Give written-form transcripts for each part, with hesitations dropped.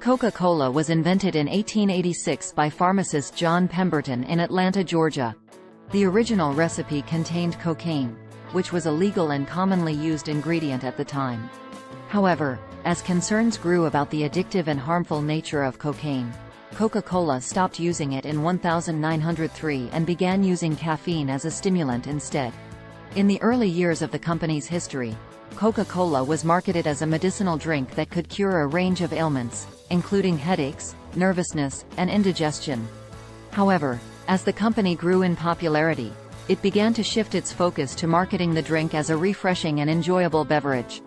Coca-Cola was invented in 1886 by pharmacist John Pemberton in Atlanta, Georgia. The original recipe contained cocaine, which was a legal and commonly used ingredient at the time. However, as concerns grew about the addictive and harmful nature of cocaine, Coca-Cola stopped using it in 1903 and began using caffeine as a stimulant instead. In the early years of the company's history, Coca-Cola was marketed as a medicinal drink that could cure a range of ailments, including headaches, nervousness, and indigestion. However, as the company grew in popularity, it began to shift its focus to marketing the drink as a refreshing and enjoyable beverage.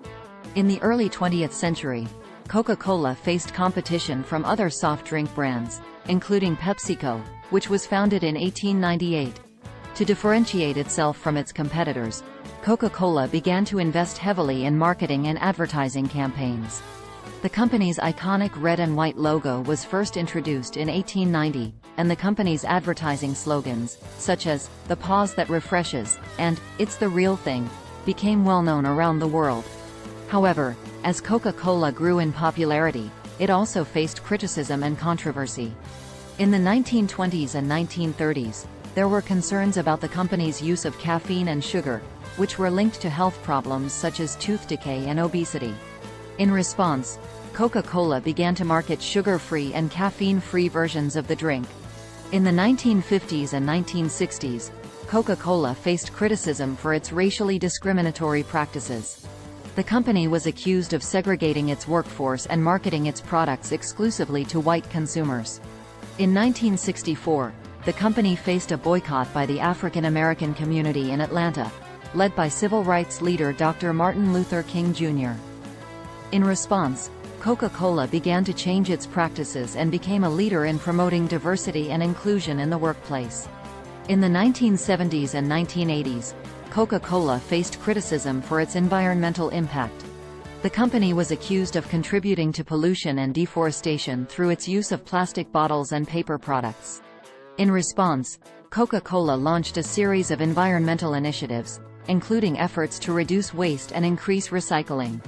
In the early 20th century, Coca-Cola faced competition from other soft drink brands, including PepsiCo, which was founded in 1898. To differentiate itself from its competitors, Coca-Cola began to invest heavily in marketing and advertising campaigns. The company's iconic red and white logo was first introduced in 1890, and the company's advertising slogans, such as, "The Pause That Refreshes," and, "It's the Real Thing," became well known around the world. However, as Coca-Cola grew in popularity, it also faced criticism and controversy. In the 1920s and 1930s, there were concerns about the company's use of caffeine and sugar, which were linked to health problems such as tooth decay and obesity. In response, Coca-Cola began to market sugar-free and caffeine-free versions of the drink. In the 1950s and 1960s, Coca-Cola faced criticism for its racially discriminatory practices. The company was accused of segregating its workforce and marketing its products exclusively to white consumers. In 1964, the company faced a boycott by the African American community in Atlanta, led by civil rights leader Dr. Martin Luther King Jr. In response, Coca-Cola began to change its practices and became a leader in promoting diversity and inclusion in the workplace. In the 1970s and 1980s, Coca-Cola faced criticism for its environmental impact. The company was accused of contributing to pollution and deforestation through its use of plastic bottles and paper products. In response, Coca-Cola launched a series of environmental initiatives, including efforts to reduce waste and increase recycling.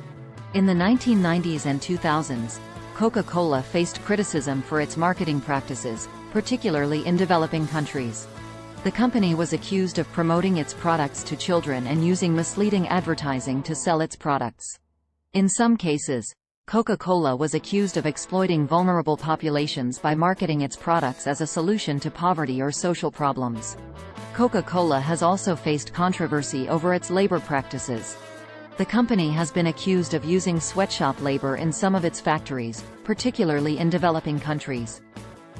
In the 1990s and 2000s, Coca-Cola faced criticism for its marketing practices, particularly in developing countries. The company was accused of promoting its products to children and using misleading advertising to sell its products. In some cases, Coca-Cola was accused of exploiting vulnerable populations by marketing its products as a solution to poverty or social problems. Coca-Cola has also faced controversy over its labor practices. The company has been accused of using sweatshop labor in some of its factories, particularly in developing countries.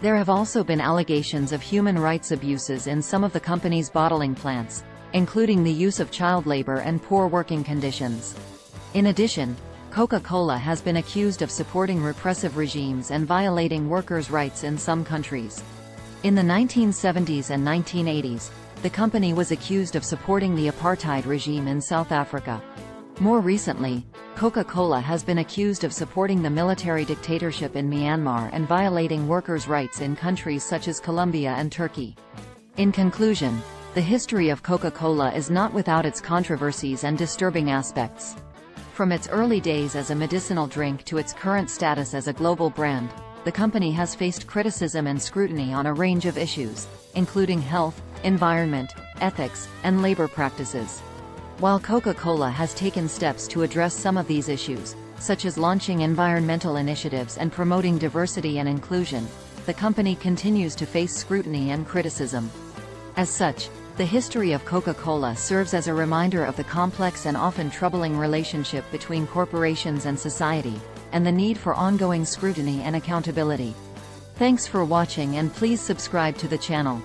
There have also been allegations of human rights abuses in some of the company's bottling plants, including the use of child labor and poor working conditions. In addition, Coca-Cola has been accused of supporting repressive regimes and violating workers' rights in some countries. In the 1970s and 1980s, the company was accused of supporting the apartheid regime in South Africa. More recently, Coca-Cola has been accused of supporting the military dictatorship in Myanmar and violating workers' rights in countries such as Colombia and Turkey. In conclusion, the history of Coca-Cola is not without its controversies and disturbing aspects. From its early days as a medicinal drink to its current status as a global brand, the company has faced criticism and scrutiny on a range of issues, including health, environment, ethics, and labor practices. While Coca-Cola has taken steps to address some of these issues, such as launching environmental initiatives and promoting diversity and inclusion, the company continues to face scrutiny and criticism. As such, the history of Coca-Cola serves as a reminder of the complex and often troubling relationship between corporations and society, and the need for ongoing scrutiny and accountability. Thanks for watching, and please subscribe to the channel.